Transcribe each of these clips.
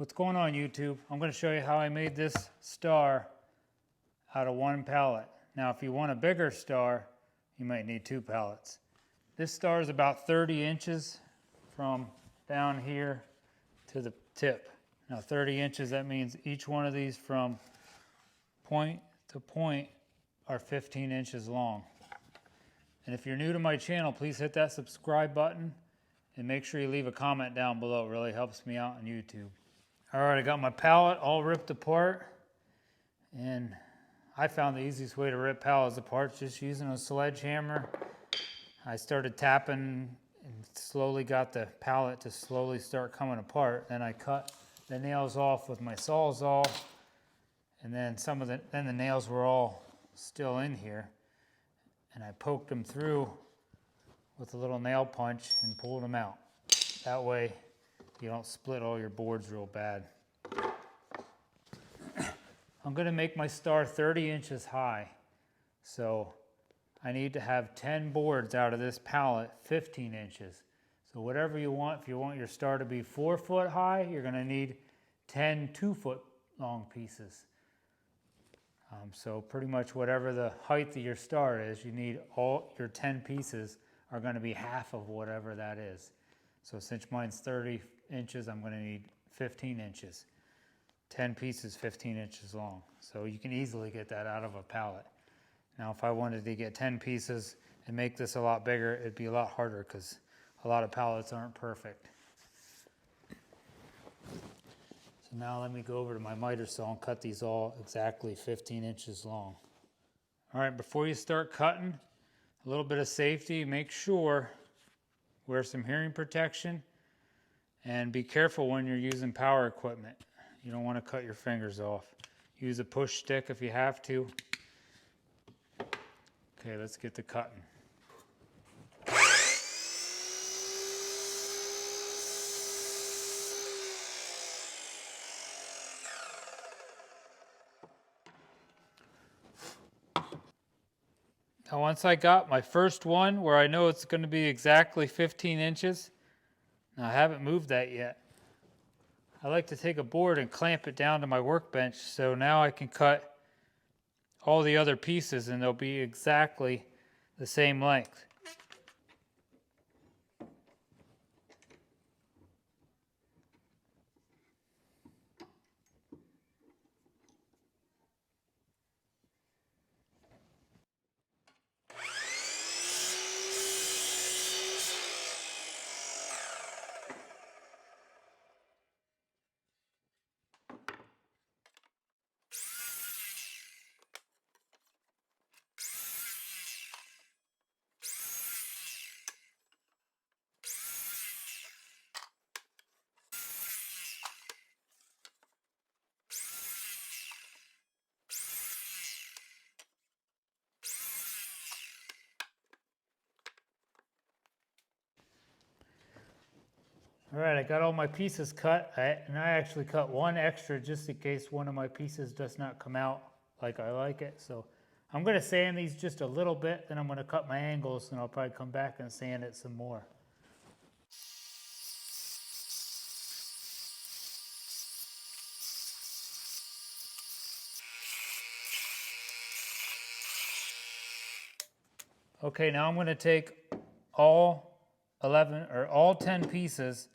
What's going on, YouTube? I'm going to show you how I made this star out of one pallet. Now, if you want a bigger star, you might need 2 pallets. This star is about 30 inches from down here to the tip. Now, 30 inches, that means each one of these from point to point are 15 inches long. And if you're new to my channel, please hit that subscribe button and make sure you leave a comment down below. It really helps me out on YouTube. All right, I got my pallet all ripped apart, and I found the easiest way to rip pallets apart just using a sledgehammer. I started tapping and slowly got the pallet to slowly start coming apart. Then I cut the nails off with my sawzall, and then the nails were all still in here, and I poked them through with a little nail punch and pulled them out. That way you don't split all your boards real bad. I'm going to make my star 30 inches high, so I need to have 10 boards out of this pallet 15 inches. So whatever you want, if you want your star to be 4 foot high, you're going to need 10 2-foot long pieces. So pretty much whatever the height of your star is, you need all your 10 pieces are going to be half of whatever that is. So since mine's 30 inches, I'm going to need 15 inches. 10 pieces, 15 inches long. So you can easily get that out of a pallet. Now, if I wanted to get 10 pieces and make this a lot bigger, it'd be a lot harder because a lot of pallets aren't perfect. So now let me go over to my miter saw and cut these all exactly 15 inches long. All right, before you start cutting, a little bit of safety. Make sure wear some hearing protection and be careful when you're using power equipment. You don't want to cut your fingers off. Use a push stick if you have to. Okay, let's get to cutting. Now, once I got my first one where I know it's going to be exactly 15 inches, now I haven't moved that yet. I like to take a board and clamp it down to my workbench, so now I can cut all the other pieces and they'll be exactly the same length. All right, I got all my pieces cut, and I actually cut one extra just in case one of my pieces does not come out like I like it. So I'm going to sand these just a little bit, then I'm going to cut my angles, and I'll probably come back and sand it some more. Okay, now I'm going to take all 10 pieces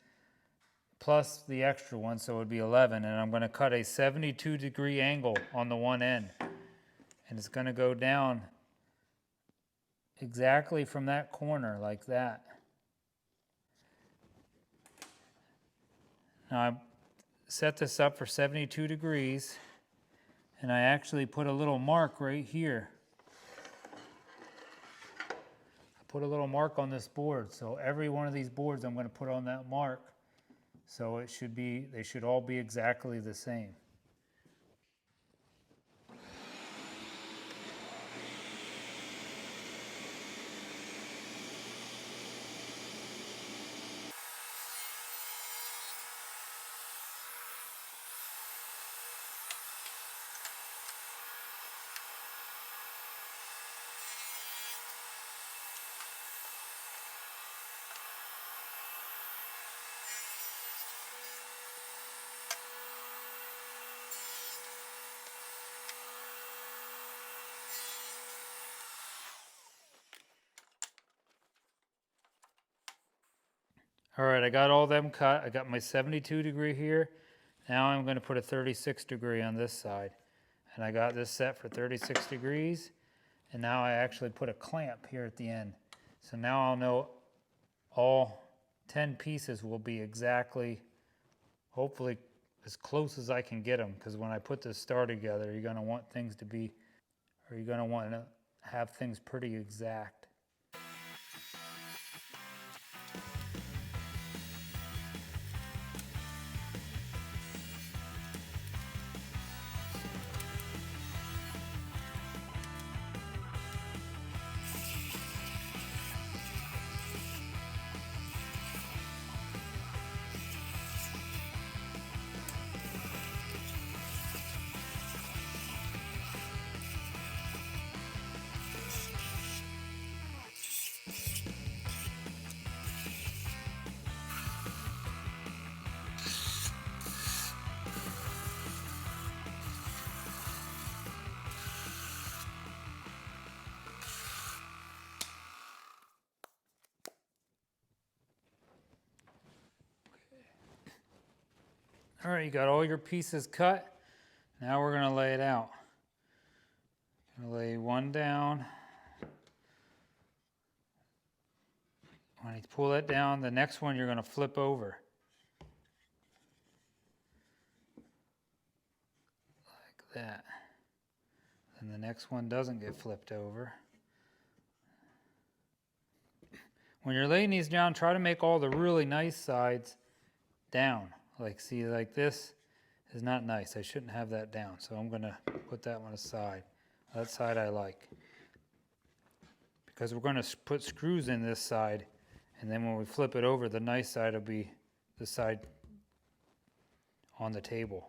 plus the extra one, so it would be 11, and I'm going to cut a 72-degree angle on the one end, and it's going to go down exactly from that corner like that. Now I set this up for 72 degrees, and I actually put a little mark right here. I put a little mark on this board, so every one of these boards I'm going to put on that mark. So they should all be exactly the same. All right, I got all them cut. I got my 72 degree here. Now I'm going to put a 36 degree on this side. And I got this set for 36 degrees. And now I actually put a clamp here at the end. So now I'll know all 10 pieces will be exactly, hopefully as close as I can get them. Because when I put this star together, you're going to want things to be, or you're going to want to have things pretty exact. All right, you got all your pieces cut. Now we're going to lay it out. Going to lay one down. When you pull that down, the next one you're going to flip over. Like that. And the next one doesn't get flipped over. When you're laying these down, try to make all the really nice sides down. Like, see, like this is not nice. I shouldn't have that down. So I'm going to put that one aside. That side I like. Because we're going to put screws in this side. And then when we flip it over, the nice side will be the side on the table.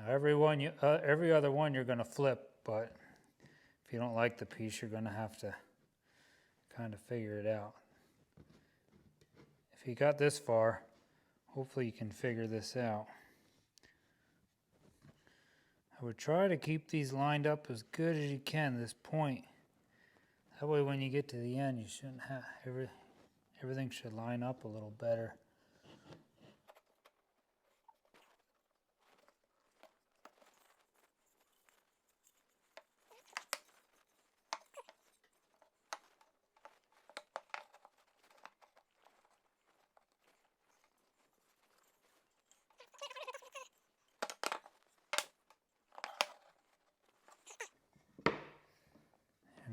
Now every other one you're going to flip, but if you don't like the piece, you're going to have to kind of figure it out. If you got this far, hopefully you can figure this out. I would try to keep these lined up as good as you can, this point. That way when you get to the end, you shouldn't have, everything should line up a little better.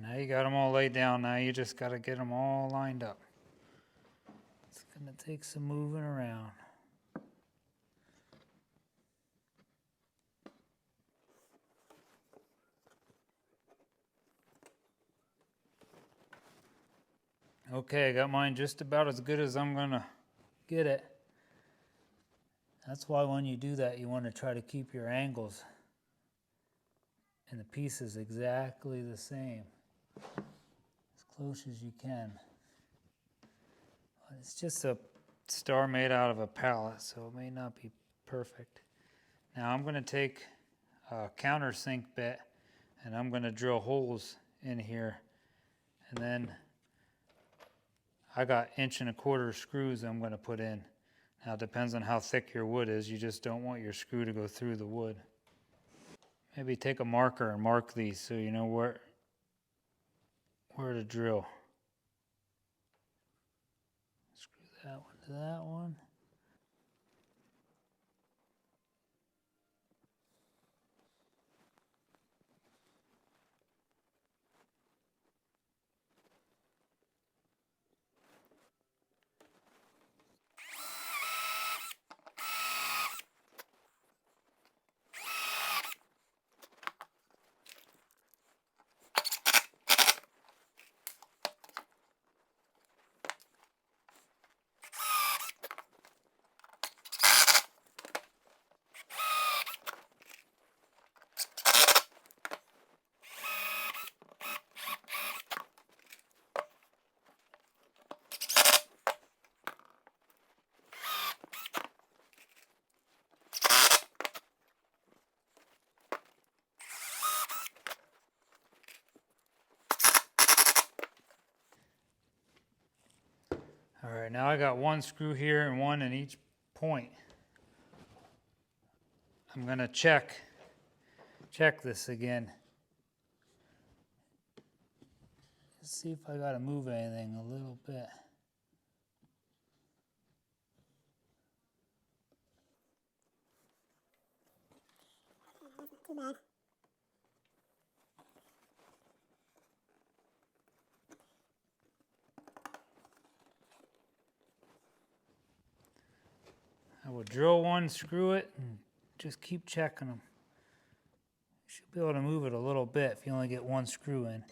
Now you got them all laid down. Now you just got to get them all lined up. It's going to take some moving around. Okay, I got mine just about as good as I'm going to get it. That's why when you do that, you want to try to keep your angles and the pieces exactly the same. As close as you can. It's just a star made out of a pallet, so it may not be perfect. Now I'm going to take a countersink bit and I'm going to drill holes in here. And then I got 1¼ screws I'm going to put in. Now it depends on how thick your wood is. You just don't want your screw to go through the wood. Maybe take a marker and mark these so you know where to drill. Screw that one to that one. right, now I got one screw here and one in each point. I'm gonna check this again. Let's see if I gotta move anything a little bit. Too bad. I will drill one, screw it, and just keep checking them. You should be able to move it a little bit if you only get one screw in.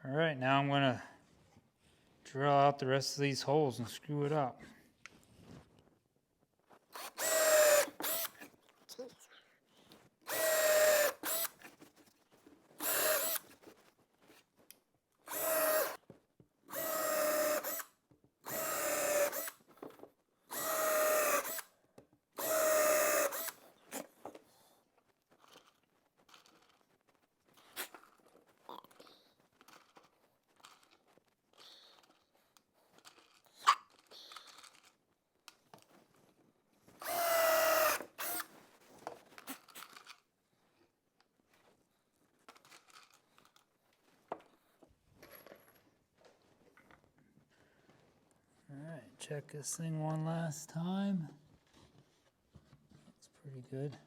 All right, now I'm gonna drill out the rest of these holes and screw it up. All right, check this thing one last time. Looks pretty good.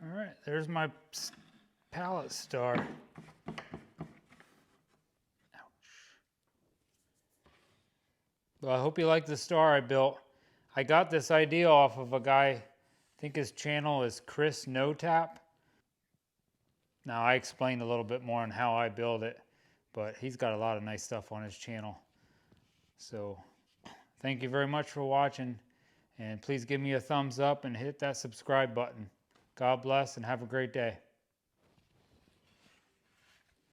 All right, there's my pallet star. Ouch. Well, I hope you like the star I built. I got this idea off of a guy, I think his channel is Chris No Tap. Now, I explained a little bit more on how I build it, but he's got a lot of nice stuff on his channel. So, thank you very much for watching, and please give me a thumbs up and hit that subscribe button. God bless and have a great day.